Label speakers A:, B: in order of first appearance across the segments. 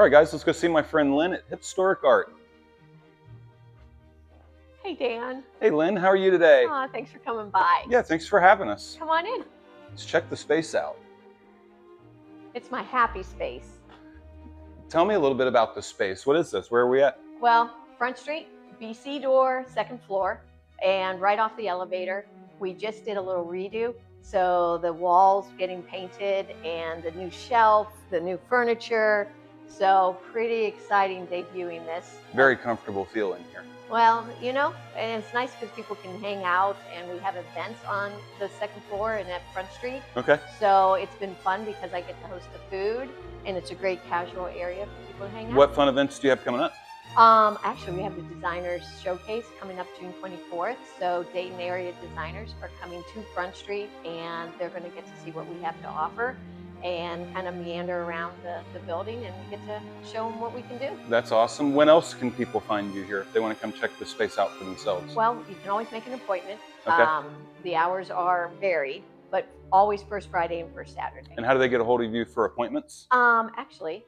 A: All right, guys, let's go see my friend Lynn at Hipstoric Art.
B: Hey, Dan.
A: Hey, Lynn, how are you today?
B: Aw, thanks for coming by.
A: Yeah, thanks for having us.
B: Come on in.
A: Let's check the space out.
B: It's my happy space.
A: Tell me a little bit about the space. What is this? Where are we at?
B: Well, Front Street, BC door, second floor, and right off the elevator. We just did a little redo. So the walls getting painted and the new shelf, the new furniture. So pretty exciting debuting this.
A: Very comfortable feeling here.
B: Well, you know, and it's nice because people can hang out, and we have events on the second floor and at Front Street.
A: Okay.
B: So it's been fun because I get to host the food, and it's a great casual area for people to hang out.
A: What fun events do you have coming up?
B: Actually, we have the Designers Showcase coming up June 24th. So Dayton area designers are coming to Front Street, and they're going to get to see what we have to offer and kind of meander around the building, and we get to show them what we can do.
A: That's awesome. When else can people find you here if they want to come check the space out for themselves?
B: Well, you can always make an appointment.
A: Okay.
B: The hours are varied, but always first Friday and first Saturday.
A: And how do they get a hold of you for appointments?
B: Actually,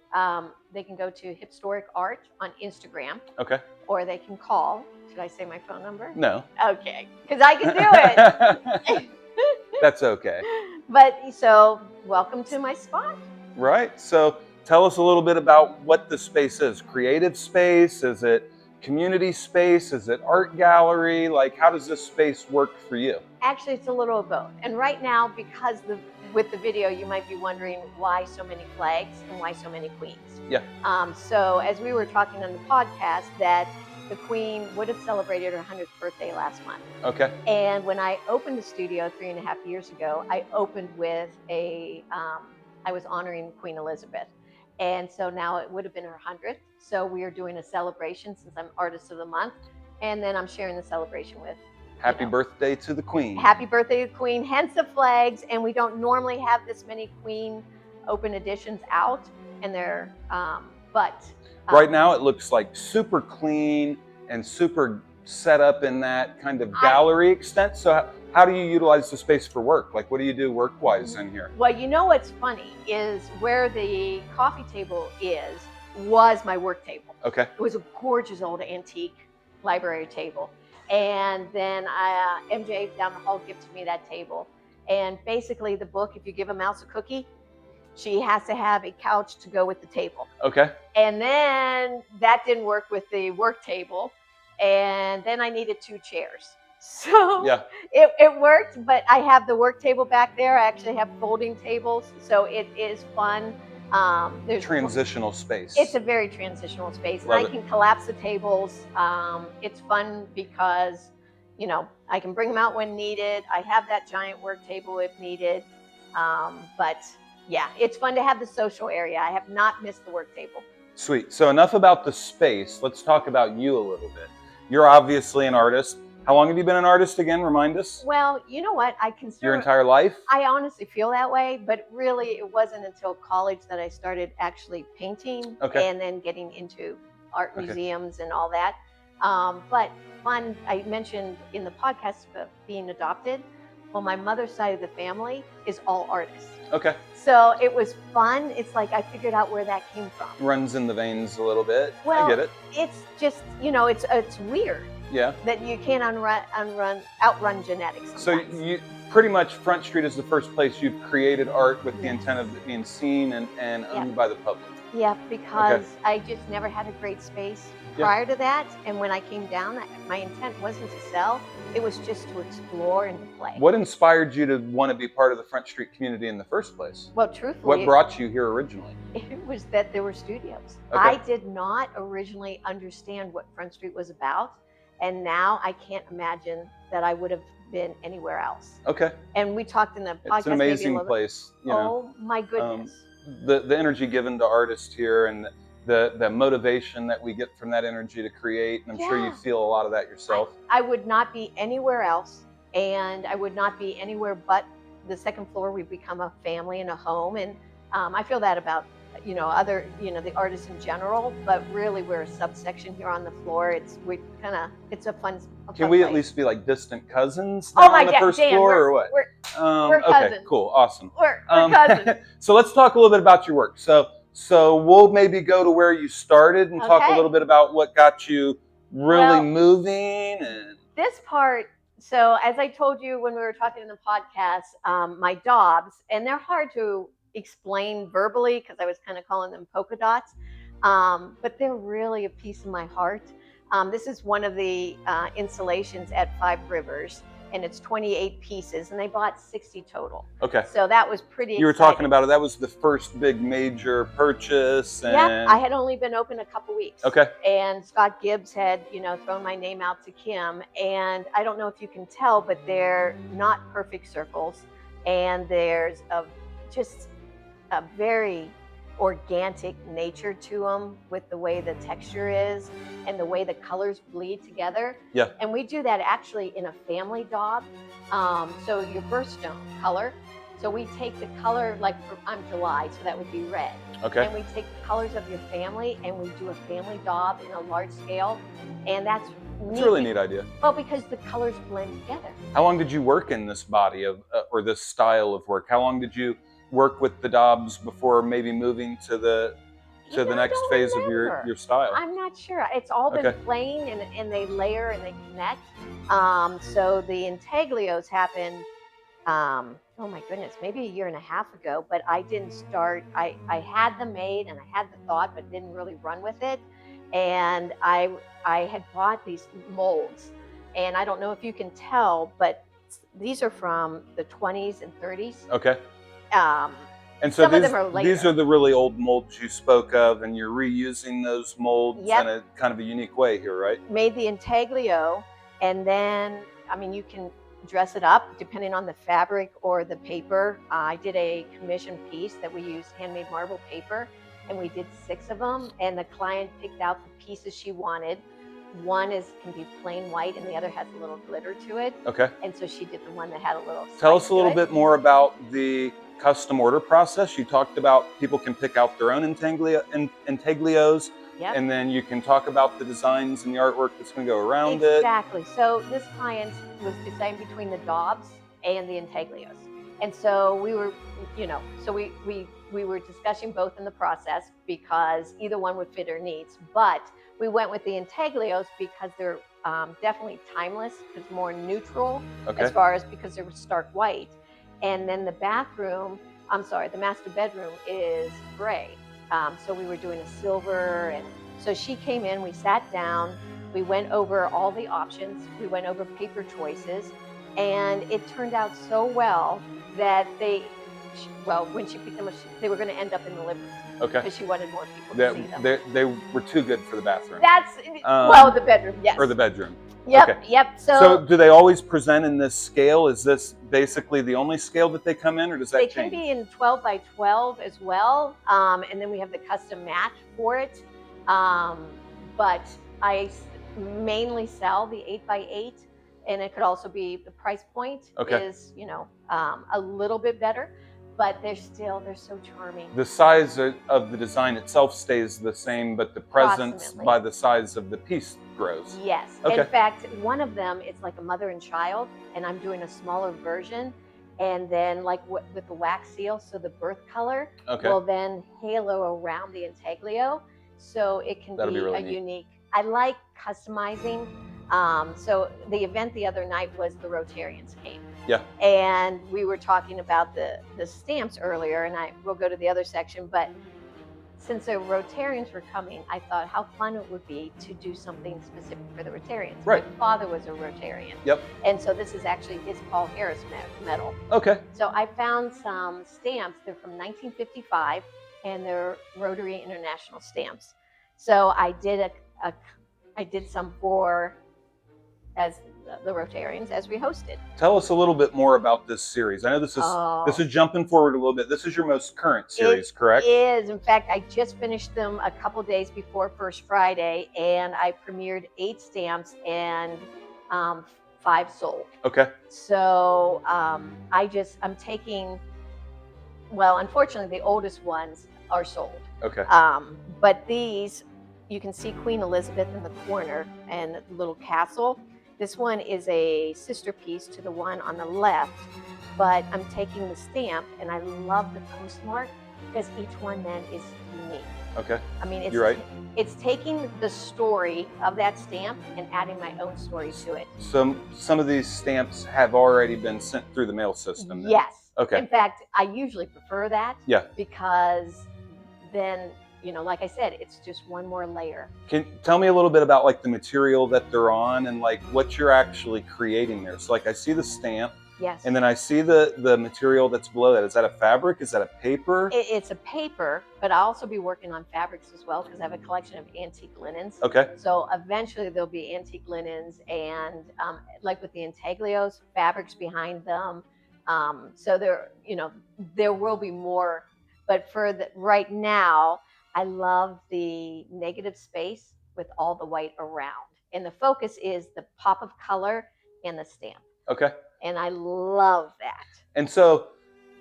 B: they can go to Hipstoric Art on Instagram.
A: Okay.
B: Or they can call. Should I say my phone number?
A: No.
B: Okay, because I can do it.
A: That's okay.
B: But so, welcome to my spot.
A: Right. So tell us a little bit about what the space is. Creative space? Is it community space? Is it art gallery? Like, how does this space work for you?
B: Actually, it's a little of both. And right now, because with the video, you might be wondering why so many flags and why so many queens.
A: Yeah.
B: So as we were talking on the podcast, that the Queen would have celebrated her 100th birthday last month.
A: Okay.
B: And when I opened the studio 3.5 years ago, I opened with I was honoring Queen Elizabeth. And so now it would have been her 100th. So we are doing a celebration since I'm Artist of the Month. And then I'm sharing the celebration with
A: Happy birthday to the Queen.
B: Happy birthday to the Queen, hence the flags. And we don't normally have this many Queen open editions out. And they're,
A: right now it looks like super clean and super set up in that kind of gallery extent. So how do you utilize the space for work? Like, what do you do work-wise in here?
B: Well, you know what's funny is where the coffee table was my work table.
A: Okay.
B: It was a gorgeous old antique library table. And then MJ down the hall gifted me that table. And basically the book, if you give a mouse a cookie, she has to have a couch to go with the table.
A: Okay.
B: And then that didn't work with the work table. And then I needed 2 chairs. So yeah, it worked, but I have the work table back there. I actually have folding tables. So it is fun. There's
A: transitional space.
B: It's a very transitional space.
A: Love
B: and I can collapse the tables. It's fun because, you know, I can bring them out when needed. I have that giant work table if needed. But yeah, it's fun to have the social area. I have not missed the work table.
A: Sweet. So enough about the space. Let's talk about you a little bit. You're obviously an artist. How long have you been an artist again? Remind us.
B: Well, you know what? I consider
A: your entire life?
B: I honestly feel that way, but really it wasn't until college that I started actually painting and then getting into art museums and all that. But fun, I mentioned in the podcast of being adopted. Well, my mother's side of the family is all artists.
A: Okay.
B: So it was fun. It's like I figured out where that came from.
A: Runs in the veins a little bit.
B: Well,
A: I get it.
B: It's just, you know, it's weird.
A: Yeah.
B: That you can't outrun genetics. Sometimes.
A: So you pretty much Front Street is the first place you've created art with the intent of it being seen and owned by the public.
B: Yeah, because I just never had a great space prior to that. And when I came down, my intent wasn't to sell. It was just to explore and to play.
A: What inspired you to want to be part of the Front Street community in the first place?
B: Well, truthfully,
A: what brought you here originally?
B: It was that there were studios. I did not originally understand what Front Street was about. And now I can't imagine that I would have been anywhere else. Okay. And we talked in the podcast.
A: It's an amazing place. You know,
B: oh my goodness.
A: The energy given to artists here and the motivation that we get from that energy to create. And I'm sure you feel a lot of that yourself.
B: I would not be anywhere else. And I would not be anywhere but the second floor. We've become a family and a home. And I feel that about the artists in general, but really we're a subsection here on the floor. It's a fun
A: Can we
B: place.
A: at least be like distant cousins
B: on
A: the first floor or what?
B: We're cousins.
A: Okay, cool, awesome.
B: We're cousins.
A: So let's talk a little bit about your work. So So we'll maybe go to where you started and talk a
B: Okay.
A: little bit about what got you really
B: Well,
A: moving. And
B: this part, so as I told you when we were talking in the podcast, my Dobbs, and they're hard to explain verbally because I was kind of calling them polka dots, but they're really a piece of my heart. This is one of the installations at Five Rivers, and it's 28 pieces, and they bought 60 total.
A: okay,
B: So that was pretty
A: you were
B: exciting.
A: talking about it. That was the first big major purchase. And
B: Yeah, I had only been open a couple weeks.
A: Okay.
B: And Scott Gibbs had, thrown my name out to Kim. And I don't know if you can tell, but they're not perfect circles. And there's just a very organic nature to them with the way the texture is and the way the colors bleed together.
A: Yeah.
B: And we do that actually in a family daub. So your birthstone color. So we take the color, like I'm July, so that would be red.
A: Okay.
B: And we take the colors of your family and we do a family daub in a large scale. And that's neat.
A: It's a really neat idea.
B: Well, because the colors blend together.
A: How long did you work in this body of, or this style of work? How long did you work with the Dobbs before maybe moving to the next phase of your style?
B: I'm not sure. It's all been plain and they layer and they connect. So the intaglios happened, oh my goodness, maybe a year and a half ago, but I didn't start. I had them made and I had the thought, but didn't really run with it. And I had bought these molds, and I don't know if you can tell, but these are from the 20s and 30s.
A: Okay. And so
B: some of them are later.
A: These are the really old molds you spoke of, and you're reusing those molds in a kind of a unique way here, right?
B: Made the intaglio, and then, you can dress it up depending on the fabric or the paper. I did a commission piece that we used handmade marble paper, and we did 6 of them, and the client picked out the pieces she wanted. One can be plain white and the other has a little glitter to it.
A: Okay.
B: And so she did the one that had a little.
A: Tell us a little bit more about the custom order process. You talked about people can pick out their own intaglios.
B: Yep.
A: And then you can talk about the designs and the artwork that's going to go around it.
B: Exactly. So this client was deciding between the Dobbs and the intaglios. And so we were, we were discussing both in the process because either one would fit her needs. But we went with the intaglios because they're definitely timeless. It's more neutral as far as because they're stark white. And then the master bedroom is gray. So we were doing a silver. And so she came in, we sat down, we went over all the options, we went over paper choices, and it turned out so well that when she picked them up, they were going to end up in the living room.
A: Okay.
B: Because she wanted more people to see them.
A: They were too good for the bathroom.
B: That's, the bedroom, yes.
A: Or the bedroom.
B: Yep,
A: okay.
B: Yep.
A: So do they always present in this scale? Is this basically the only scale that they come in, or does that change?
B: They can be in 12 by 12 as well, and then we have the custom mat for it. But I mainly sell the 8 by 8, and it could also be the price point is a little bit better. But they're so charming. The size
A: of the design itself stays the same, but the presence by the size of the piece grows.
B: Yes. Okay. In fact, one of them is like a mother and child, and I'm doing a smaller version. And then with the wax seal, so the birth color will then halo around the intaglio. So it can be really unique. I like customizing. So the event the other night was the Rotarians came.
A: Yeah.
B: And we were talking about the stamps earlier, and we'll go to the other section. But since the Rotarians were coming, I thought how fun it would be to do something specific for the Rotarians.
A: Right.
B: My father was a Rotarian.
A: Yep.
B: And so this is actually his Paul Harris medal.
A: Okay.
B: So I found some stamps. They're from 1955, and they're Rotary International stamps. So I did some for as the Rotarians as we hosted.
A: Tell us a little bit more about this series. I know this is jumping forward a little bit. This is your most current series, correct?
B: It is. In fact, I just finished them a couple days before First Friday, and I premiered 8 stamps and 5 sold.
A: Okay.
B: So I'm taking. Well, unfortunately, the oldest ones are sold.
A: Okay.
B: But these, you can see Queen Elizabeth in the corner and the little castle. This one is a sister piece to the one on the left, but I'm taking the stamp, and I love the postmark because each one then is unique.
A: Okay.
B: I mean,
A: You're right.
B: It's taking the story of that stamp and adding my own story to it.
A: So some of these stamps have already been sent through the mail system then?
B: Yes.
A: Okay.
B: In fact, I usually prefer that.
A: Yeah.
B: Because then, like I said, it's just one more layer.
A: Can tell me a little bit about like the material that they're on and like what you're actually creating there. So like I see the stamp.
B: Yes.
A: And then I see the material that's below that. Is that a fabric? Is that a paper?
B: It's a paper, but I'll also be working on fabrics as well because I have a collection of antique linens.
A: Okay.
B: So eventually there'll be antique linens and like with the intaglios, fabrics behind them. So there will be more. But for right now, I love the negative space with all the white around. And the focus is the pop of color and the stamp.
A: Okay.
B: And I love that.
A: And so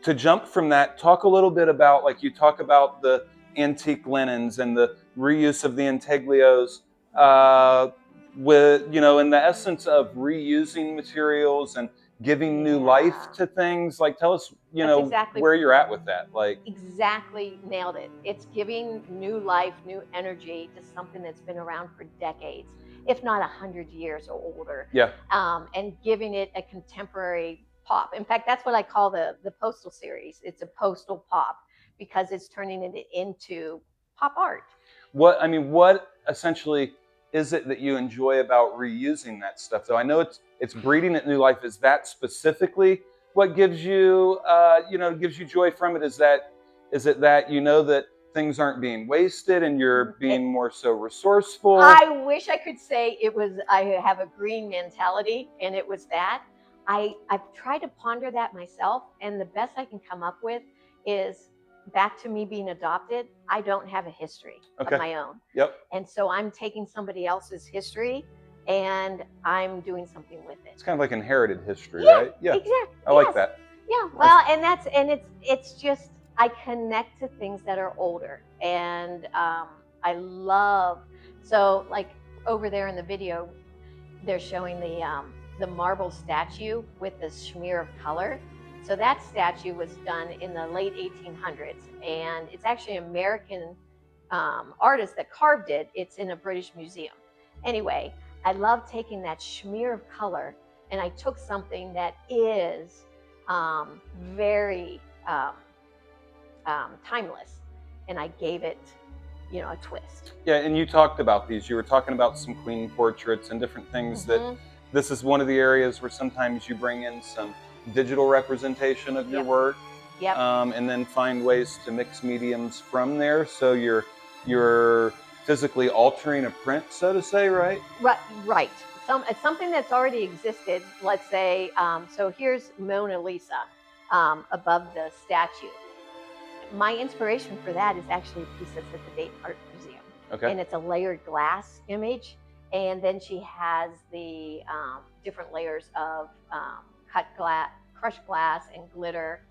A: to jump from that, talk a little bit about, like you talk about the antique linens and the reuse of the intaglios with, in the essence of reusing materials and giving new life to things. Like tell us,
B: exactly
A: where you're at with that. Like
B: exactly nailed it. It's giving new life, new energy to something that's been around for decades, if not 100 years or older.
A: Yeah.
B: And giving it a contemporary pop. In fact, that's what I call the postal series. It's a postal pop because it's turning it into pop art.
A: What essentially is it that you enjoy about reusing that stuff though? I know it's breeding it new life. Is that specifically what gives you gives you joy from it? Is it that that things aren't being wasted and you're being more so resourceful?
B: I wish I could say I have a green mentality and it was that. I've tried to ponder that myself, and the best I can come up with is back to me being adopted. I don't have a history of my own.
A: Yep.
B: And so I'm taking somebody else's history and I'm doing something with it.
A: It's kind of like inherited history, right?
B: Yeah, exactly.
A: I like that.
B: Yeah. Well, it's just I connect to things that are older, and I love. So like over there in the video, they're showing the marble statue with the smear of color. So that statue was done in the late 1800s, and it's actually an American artist that carved it. It's in a British museum. Anyway, I love taking that smear of color, and I took something that is very timeless, and I gave it a twist.
A: Yeah, and you talked about these. You were talking about some queen portraits and different things that this is one of the areas where sometimes you bring in some digital representation of your work.
B: Yep.
A: And then find ways to mix mediums from there. So you're physically altering a print, so to say, right?
B: Right. Something that's already existed. Let's say, so here's Mona Lisa above the statue. My inspiration for that is actually a piece that's at the Dayton Art Museum.
A: Okay.
B: And it's a layered glass image. And then she has the different layers of cut glass, crushed glass, and glitter.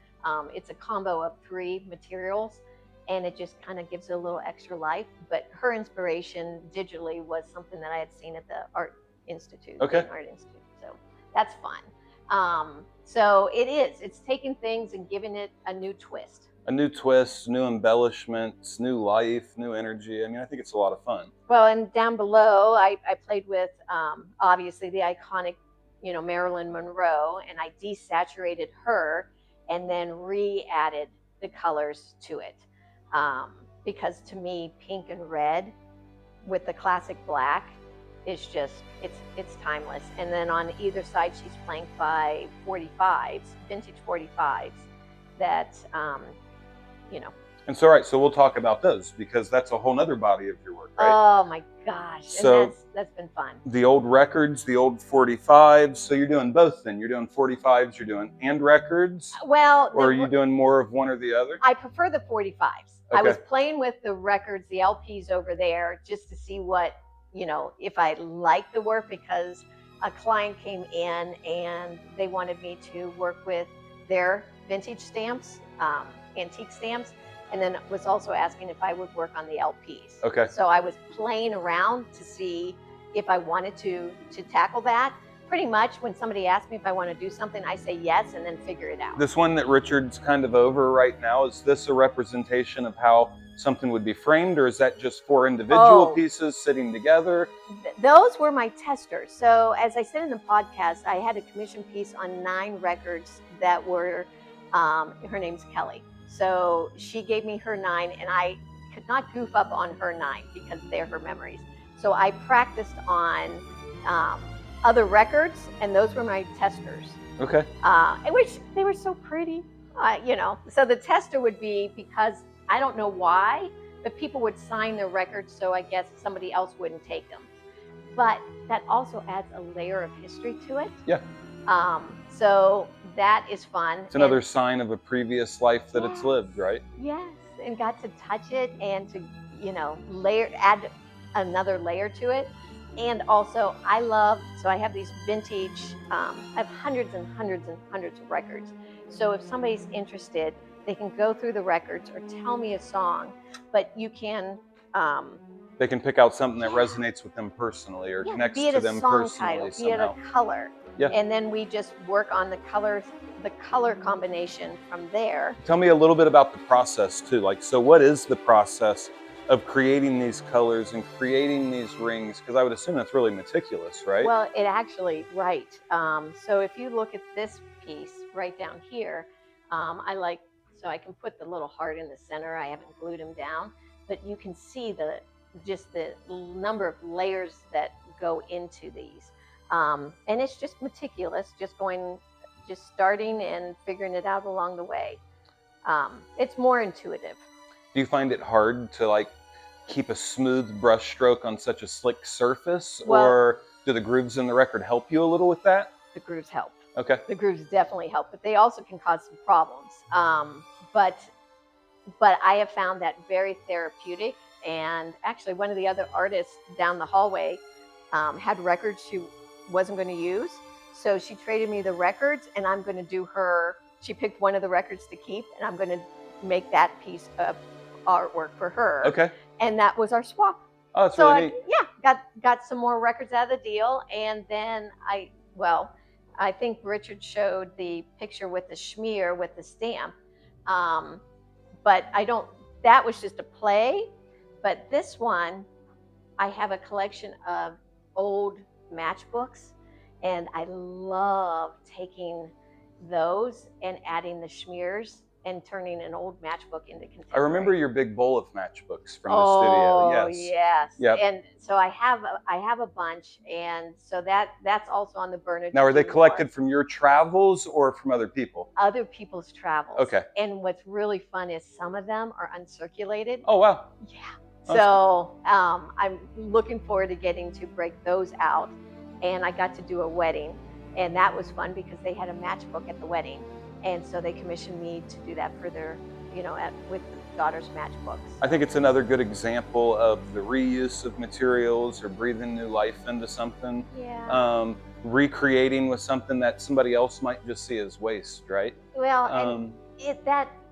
B: It's a combo of 3 materials, and it just kind of gives it a little extra life. But her inspiration digitally was something that I had seen at the Art Institute,
A: Dayton
B: Art Institute. So that's fun. So it's taking things and giving it a new twist.
A: A new twist, new embellishments, new life, new energy. I think it's a lot of fun.
B: Well, and down below, I played with obviously the iconic, Marilyn Monroe, and I desaturated her and then re-added the colors to it. Because to me, pink and red with the classic black is just, it's timeless. And then on either side, she's flanked by 45s, vintage 45s that,
A: And so, all right, so we'll talk about those because that's a whole nother body of your work, right?
B: Oh my gosh.
A: So
B: and that's been fun.
A: The old records, the old 45s. So you're doing both then. You're doing 45s, you're doing and records?
B: Well,
A: or are you doing more of one or the other?
B: I prefer the 45s.
A: Okay.
B: I was playing with the records, the LPs over there, just to see what, if I liked the work, because a client came in and they wanted me to work with their vintage stamps, antique stamps, and then was also asking if I would work on the LPs.
A: Okay.
B: So I was playing around to see if I wanted to tackle that. pretty much when somebody asks me if I want to do something, I say yes and then figure it out.
A: This one that Richard's kind of over right now, is this a representation of how something would be framed, or is that just 4 individual pieces sitting together?
B: Those were my testers. So as I said in the podcast, I had a commission piece on 9 records that were, her name's Kelly. So she gave me her 9, and I could not goof up on her 9 because they're her memories. So I practiced on other records, and those were my testers.
A: Okay.
B: Which they were so pretty, you know. So the tester would be, because I don't know why, but people would sign their records, so I guess somebody else wouldn't take them. But that also adds a layer of history to it.
A: Yeah.
B: So that is fun.
A: It's another sign of a previous life that it's lived, right?
B: Yes, and got to touch it and to, you know, add another layer to it. And also, so I have these vintage, I have hundreds and hundreds and hundreds of records. So if somebody's interested, they can go through the records or tell me a song, but you can...
A: they can pick out something that resonates with them personally or connects to them personally somehow.
B: Be it a color.
A: Yeah.
B: And then we just work on the color combination from there.
A: Tell me a little bit about the process too. Like, so what is the process of creating these colors and creating these rings? Because I would assume that's really meticulous, right?
B: Well, it actually, right. So if you look at this piece right down here, so I can put the little heart in the center. I haven't glued them down, but you can see just the number of layers that go into these. And it's just meticulous, just starting and figuring it out along the way. It's more intuitive.
A: Do you find it hard to like keep a smooth brush stroke on such a slick surface, or do the grooves in the record help you a little with that?
B: The grooves help.
A: Okay.
B: The grooves definitely help, but they also can cause some problems. But I have found that very therapeutic. And actually, one of the other artists down the hallway had records she wasn't going to use. So she traded me the records, and I'm going to do she picked one of the records to keep, and I'm going to make that piece of artwork for her.
A: Okay.
B: And that was our swap.
A: Oh, that's really neat.
B: Got some more records out of the deal. And then I think Richard showed the picture with the schmear with the stamp. But that was just a play. But this one, I have a collection of old matchbooks, and I love taking those and adding the schmears and turning an old matchbook into contemporary.
A: I remember your big bowl of matchbooks from the studio.
B: Oh, yes.
A: Yep.
B: And so I have a bunch, and so that's also on the burner.
A: Now, are they collected from your travels or from other people?
B: Other people's travels.
A: Okay.
B: And what's really fun is some of them are uncirculated.
A: Oh, wow.
B: Yeah. So I'm looking forward to getting to break those out. And I got to do a wedding, and that was fun because they had a matchbook at the wedding. And so they commissioned me to do that for their, with the daughter's matchbooks.
A: I think it's another good example of the reuse of materials or breathing new life into something.
B: Yeah.
A: Recreating with something that somebody else might just see as waste, right?
B: Well,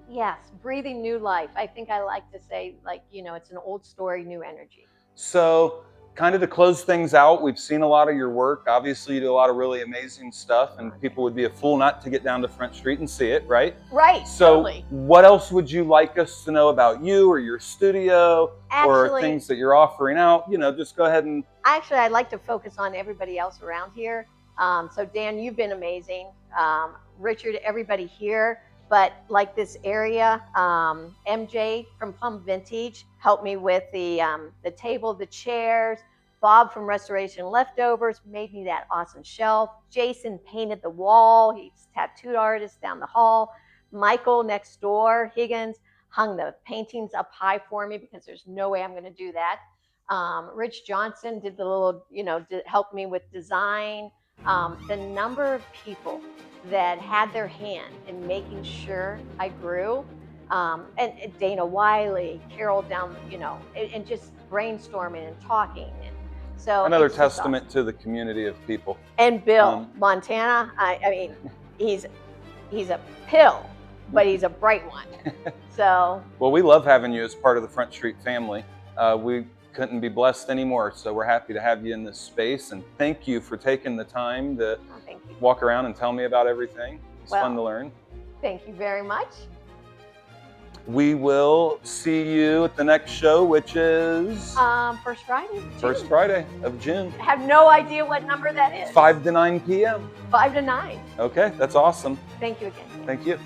B: yes, breathing new life. I think I like to say, it's an old story, new energy.
A: So, kind of to close things out, we've seen a lot of your work. Obviously, you do a lot of really amazing stuff, and people would be a fool not to get down to Front Street and see it, right?
B: Right,
A: so
B: totally.
A: What else would you like us to know about you or your studio, or things that you're offering out? Just go ahead and...
B: Actually, I'd like to focus on everybody else around here. So Dan, you've been amazing. Richard, everybody here. But like this area, MJ from Plum Vintage helped me with the table, the chairs. Bob from Restoration Leftovers made me that awesome shelf. Jason painted the wall. He's a tattooed artist down the hall. Michael next door, Higgins, hung the paintings up high for me because there's no way I'm going to do that. Rich Johnson did the little, helped me with design. The number of people that had their hand in making sure I grew, and Dana Wiley, Carol down, and just brainstorming and talking. And so
A: another testament to the community of people.
B: And Bill Montana, I mean, he's a pill, but he's a bright one. So
A: well, we love having you as part of the Front Street family. We couldn't be blessed anymore. So we're happy to have you in this space, and thank you for taking the time to walk around and tell me about everything. It's fun to learn.
B: Thank you very much.
A: We will see you at the next show, which is
B: First Friday.
A: First Friday of June.
B: I have no idea what number that is.
A: 5 to 9 p.m.
B: 5 to 9.
A: Okay, that's awesome.
B: Thank you again.
A: Thank you.